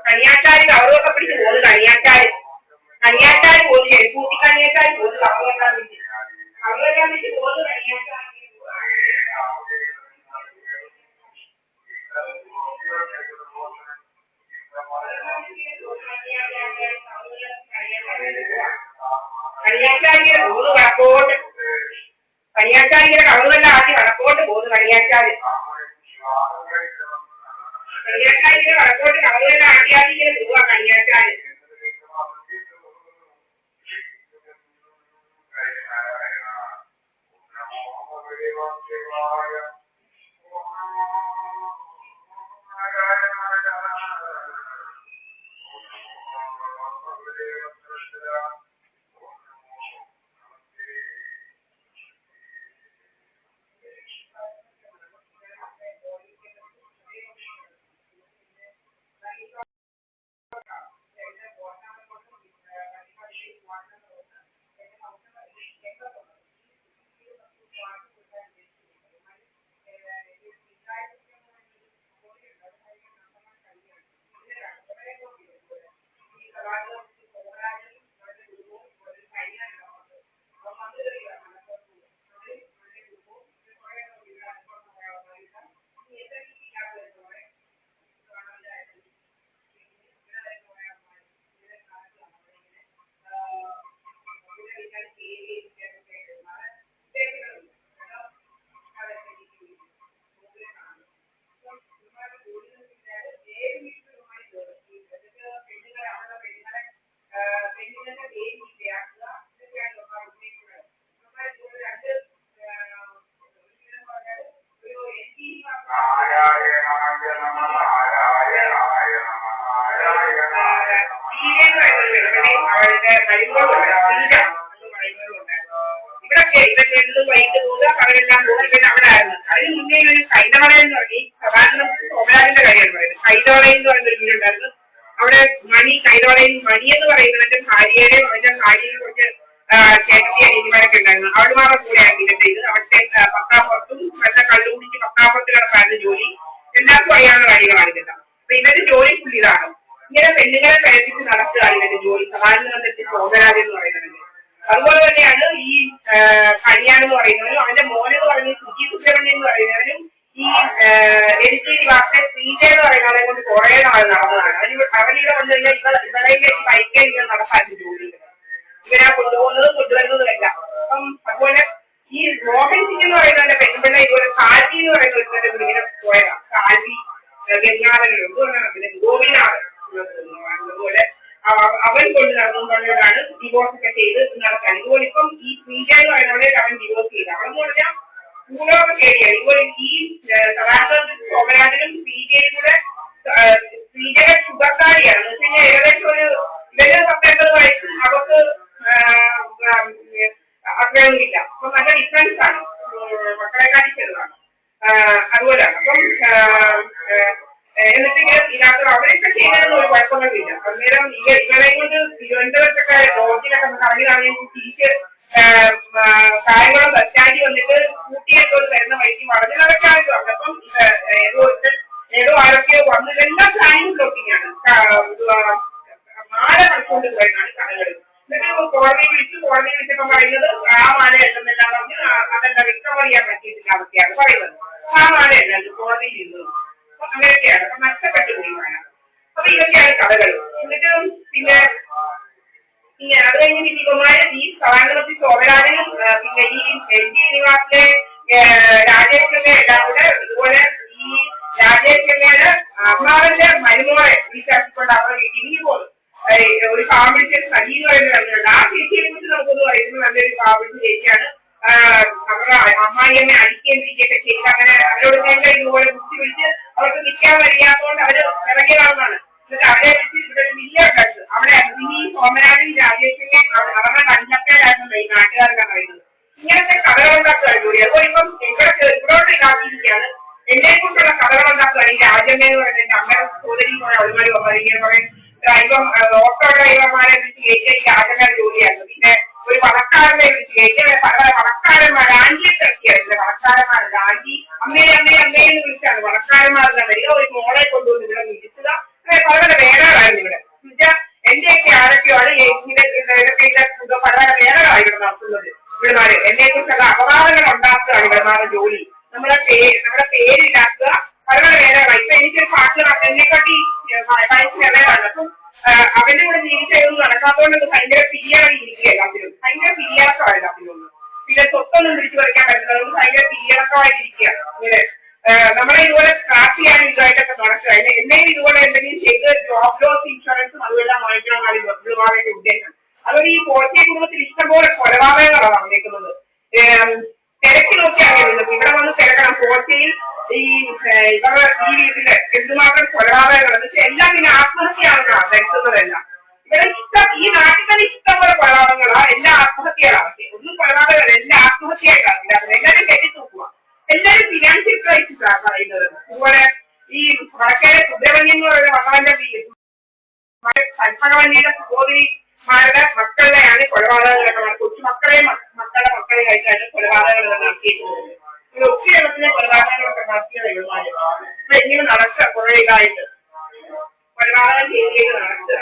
കണിയാച്ചാരി കവറൊക്കെ പിടിച്ച് പോകുന്നു. കണിയാച്ചാരി പോകുന്നു, ചെരുപ്പൂട്ടി കണിയാച്ചാരി പോകുന്നു, കവറെല്ലാം വെച്ച് പോകുന്നു. കണിയാച്ചാരി കണിയാച്ചാരിയുടെ പോകുന്നു വടക്കോട്ട്. കണിയാച്ചാരിയുടെ കവറുമെല്ലാം ആക്കി വടക്കോട്ട് പോകുന്നു. കണിയാച്ചാരി വടക്കോട്ട് കവറുമെല്ലാം ആക്കി ഇങ്ങനെ പോവാ കണിയാച്ചാരി. അവരെല്ലാം പോകുന്നത് അവിടെ ആയിരുന്നു. അതിന് മുന്നേ ഒരു കൈതവളയെന്ന് പറഞ്ഞ് സാധാരണ സോമരാജന്റെ കാര്യമാണ് പറയുന്നത്. കൈതവളയം എന്ന് പറയുന്നൊരു വീടുണ്ടായിരുന്നു. അവിടെ കൈതവളയിൽ മണി എന്ന് പറയുന്നവന്റെ ഭാര്യയുടെയും അവന്റെ ഭാര്യയും കുറച്ച് ചേട്ടത്തിയ രീതിമാരൊക്കെ ഉണ്ടായിരുന്നു. അവളുമാരുടെ കൂടെയാണ് ഇതിന്റെ ഇത്. അവിടുത്തെ പത്താപ്പുറത്തും നല്ല കള്ളുകുടിച്ച് പത്താപ്പുറത്ത് കിടന്നായിരുന്നു ജോലി. എല്ലാവർക്കും അറിയാവുന്ന കാര്യങ്ങളാണ് ഇതെല്ലാം. അപ്പൊ ഇവന്റെ ജോലി ഫുൾ ഇതാണ്. ഇങ്ങനെ പെണ്ണുങ്ങളെ പ്രയത്നിച്ച് നടത്തുകയാണ് ഇവന്റെ ജോലി. സമാജത്തിൽ സോമരാജൻ എന്ന് പറയുന്നത്. അതുപോലെ തന്നെയാണ് ഈ കണിയാനെന്ന് പറയുന്നവനും അവന്റെ മോനെന്ന് പറയുന്നത് സുജി സുബ്രഹ്മണ്യൻ എന്ന് പറയുന്നവനും ഈ എഴുത്തീരി വാർത്ത ശ്രീജ എന്ന് പറയുന്നവരെ കൊണ്ട് കുറെ നാൾ നടന്നതാണ്. അവനിവിടെ വന്നു കഴിഞ്ഞാൽ ഇവളെ ബൈക്കിൽ ഇങ്ങനെ നടത്താറുണ്ട് ജോലി. ഇവരെ കൊണ്ടുപോകുന്നതും കൊണ്ടുവരുന്നതുമെല്ലാം. അപ്പം അതുപോലെ ഈ മോഹൻ സിംഗ് എന്ന് പറയുന്നവന്റെ പെൺപിള്ള ഇതുപോലെ കാൽവി എന്ന് പറയുന്ന ഇങ്ങനെ പോയതാണ്. കാൽവി ഗംഗാധരൻ പിന്നെ ഗോപിനാഥൻ അതുപോലെ അവൻ കൊണ്ട് നടന്നുകൊണ്ടാണ് ഡിവോഴ്സ് ഒക്കെ ചെയ്ത് നടക്കാൻ. ഇതുപോലെ ഇപ്പം ഈ ശ്രീജ എന്ന് പറയുന്നവരെ അവൻ ഡിവോഴ്സ് ചെയ്ത്. അവളെന്ന് പറഞ്ഞാൽ ഭൂലോകം ശരിയാണ്. ഇതുപോലെ ഈ സദാനന്ദ സോമരാജനും ശ്രീജയും കൂടെ ശ്രീജയുടെ ശുഭക്കാരിയാണ്. എന്ന് വെച്ച് കഴിഞ്ഞാൽ ഏകദേശം ഒരു ഇവരുടെ 19 വയസ്സും അവർക്ക് അത്രയൊന്നുമില്ല. അപ്പൊ നല്ല ഡിഫറൻസ് ആണ്. മക്കളെക്കാട്ടി ചെറുതാണ്. അതുപോലെയാണ്. അപ്പം എന്നിട്ടിങ്ങനെ ഇതിനകത്ത് അവരൊക്കെ ചെയ്യുന്നതൊന്നും ഒരു കുഴപ്പമൊന്നുമില്ല. അന്നേരം ഇവരെയും കൊണ്ട് തിരുവനന്തപുരത്തൊക്കെ ലോഡ്ജിലൊക്കെ കറങ്ങിലാണെങ്കിൽ തിരിച്ച് കായംകുളം ബസ് സ്റ്റാൻഡിൽ വന്നിട്ട് സ്കൂട്ടിയൊക്കെ വരുന്ന വഴിക്ക് വളഞ്ഞു നടക്കാനൊക്കെ ഉണ്ട്. അപ്പം ഏതോ ആരൊക്കെയോ വന്നു. ഇതെല്ലാം പ്ലാനിങ് ബ്ലോക്കിംഗ് ആണ്. മാല പഠിച്ചുകൊണ്ട് പോയതാണ് കഥകളി. എന്നിട്ട് കോടതി വിളിച്ചപ്പോ പറയുന്നത് ആ മാല ഉണ്ടെന്നെല്ലാം പറഞ്ഞ് അതല്ല റിക്കവർ ചെയ്യാൻ പറ്റിയിട്ടില്ല അവസ്ഥയാണ് പറയുന്നത്. ആ മാല അല്ലല്ലോ കോടതിയിൽ ഇരുന്നത്. അപ്പൊ അങ്ങനെയൊക്കെയാണ്. അപ്പൊ നഷ്ടപ്പെട്ടു പോയി മാല. അപ്പൊ ഇതൊക്കെയാണ് കഥകൾ. എന്നിട്ട് പിന്നെ അത് കഴിഞ്ഞ് ഇവന്മാര് ഈ സഭാംഗണത്തിൽ സോമരാജനും പിന്നെ ഈ എൻ ജി നിവാസിലെ രാജേശ്വരന്റെ എല്ലാം കൂടെ ഇതുപോലെ ഈ രാജേശ്വരയുടെ അമ്മാവന്റെ മരുമോളെ വിളിച്ചാക്കിക്കൊണ്ട് അവർ ഇനി പോലും ഒരു പാമ്പിടിച്ച സജി എന്ന് പറയുന്നത് വരുന്നുണ്ട്. ആ ചേച്ചിയെ കുറിച്ച് നമുക്കൊന്ന് പറയുന്നത് നല്ലൊരു പാമ്പിടിച്ച ചേച്ചിയാണ്. അവരുടെ അമ്മായിയമ്മ അടിക്കുകയും പിടിക്കുകയൊക്കെ ചെയ്ത് അങ്ങനെ അവരോട് തന്നെ ഇതുപോലെ കുത്തി വിളിച്ച് അവർക്ക് നിൽക്കാൻ വയ്യാത്തതുകൊണ്ട് അവര് ഇറങ്ങിയതാണെന്നാണ്. എന്നിട്ട് അവരെ വെച്ച് ഇവിടെ ഒരു മില്ലുണ്ടായിരുന്നു. അവിടെ ഈ സോമരാജൻ രാജേഷിനെ അവരുടെ കഞ്ചപ്പേരായിരുന്നു ഈ നാട്ടുകാരുടെ പറയുന്നത്. ഇങ്ങനത്തെ കഥകളുണ്ടാക്കുകയാണ് ജോലി. അതുപോലെ ഇപ്പം ഇവിടോട്ട് ഇതാക്കിയിരിക്കുകയാണ്. എന്നെ കൊണ്ടുള്ള കഥകളുണ്ടാക്കുകയാണ് ഈ രാജമ്മ എന്ന് പറയുന്നത്. എന്റെ അമ്മയുടെ സഹോദരി പോലെ അവന്മാര് വന്നത് ഇങ്ങനെ പറയും. ഇപ്പം ഓട്ടോ ഡ്രൈവർമാരെ വിളിച്ച് കയറ്റിയ ഈ രാജമ്മയുടെ ജോലിയായിരുന്നു. പിന്നെ ഒരു വളക്കാരനെ വിളിച്ച് കയറ്റിയ പല വളക്കാരന്മാർ ആന്റിയെ തിരക്കിയായിരുന്നു. വളക്കാരന്മാരല്ല, ആന്റി അമ്മയെ എന്ന് വിളിച്ചാണ് വളക്കാരന്മാരെല്ലാം വരിക. ഒരു മോളെ കൊണ്ടുവന്ന് ഇവിടെ വിളിച്ചത് പല പല വേലകളായിരുന്നു ഇവിടെ. എന്നുവെച്ചാൽ എന്റെയൊക്കെ ആരൊക്കെയാണ് ഇതൊക്കെ പല പല വേലകളാണ് ഇവിടെ നടത്തുന്നത്. ഇവിടുമാര് എന്നെ കുറിച്ചുള്ള അപവാദങ്ങൾ ഉണ്ടാക്കുകയാണ് ഇവിടുമാരുടെ ജോലി. നമ്മുടെ പേരില്ലാക്കുക പല പല വേലകളാണ്. ഇപ്പൊ എനിക്കൊരു പാട്ട് എന്നെക്കാട്ടി വയസ്സിലാണ്. അപ്പം അവന്റെ കൂടെ ജീവിച്ചതൊന്നും നടക്കാത്തതുകൊണ്ട് ഭയങ്കര പിരിയായി ഇരിക്കുക എല്ലാത്തിനും. ഭയങ്കര പിരിയാക്കമാണ് എല്ലാത്തിനും. പിന്നെ സ്വത്തൊന്നും പിടിച്ചു പറിക്കാൻ പറ്റുന്നത് ഭയങ്കര പിരിയാക്കമായിട്ടിരിക്കുക. ഇങ്ങനെ നമ്മളെ ഇതുപോലെ സ്റ്റാർട്ട് ചെയ്യാൻ ഇതുമായിട്ടൊക്കെ നടക്കുക. എന്തെങ്കിലും ഇതുപോലെ എന്തെങ്കിലും ചെയ്ത് ജോബ് ലോസ് ഇൻഷുറൻസും അതുമെല്ലാം വാങ്ങിക്കണമെന്നാണ് ഇവരുടെ ഉദ്ദേശം. അതുകൊണ്ട് ഈ പോർച്ചെ കുടുംബത്തിൽ ഇഷ്ടംപോലെ കൊലപാതകങ്ങളാണ് വന്നേക്കുന്നത്. തിരക്കി നോക്കിയാണ് വരുന്നത്. ഇവിടെ വന്ന് തിരക്കണം. പോർച്ചയിൽ ഈ ഇവരുടെ ഈ വീട്ടില് എന്തുമാത്രം കൊലപാതകങ്ങൾ എന്ന് വെച്ചാൽ എല്ലാം പിന്നെ ആത്മഹത്യയാണെന്നാണ് വരുത്തുന്നതെല്ലാം. ഇവിടെ ഈ നാട്ടിൽ തന്നെ ഇഷ്ടംപോലെ കൊലപാതകങ്ങളാണ്. എല്ലാ ആത്മഹത്യകളാണ്. ഒന്നും കൊലപാതകമല്ല, എല്ലാം ആത്മഹത്യയായിട്ടാണ് ഇല്ലാത്തത്. എല്ലാവരും കെട്ടിത്തൂക്കുക. എല്ലാവരും ഫിനാൻഷ്യൽ ക്രൈസിസ് ആണ് പറയുന്നത്. അതുപോലെ ഈ വടക്കേലെ സുബ്രഹ്മണ്യം എന്ന് പറയുന്ന ഭഗവാന്റെ കൽപ്പകവല്ലിയുടെ സഹോദരിമാരുടെ മക്കളുടെയാണ് കൊലപാതകങ്ങളൊക്കെ കൊച്ചു മക്കളുടെ മക്കളെ കഴിച്ചാണ് കൊലപാതകങ്ങൾ നടത്തിയിട്ടുള്ളത്. ഒത്തിരി ഇടത്തിലെ കൊലപാതകങ്ങളൊക്കെ നടത്തിയത് ഇവന്മാര്. ഇപ്പൊ ഇങ്ങനെ നടക്കുക കുറെ ഇതായിട്ട് കൊലപാതകം ചെയ്ത് നടക്കുക.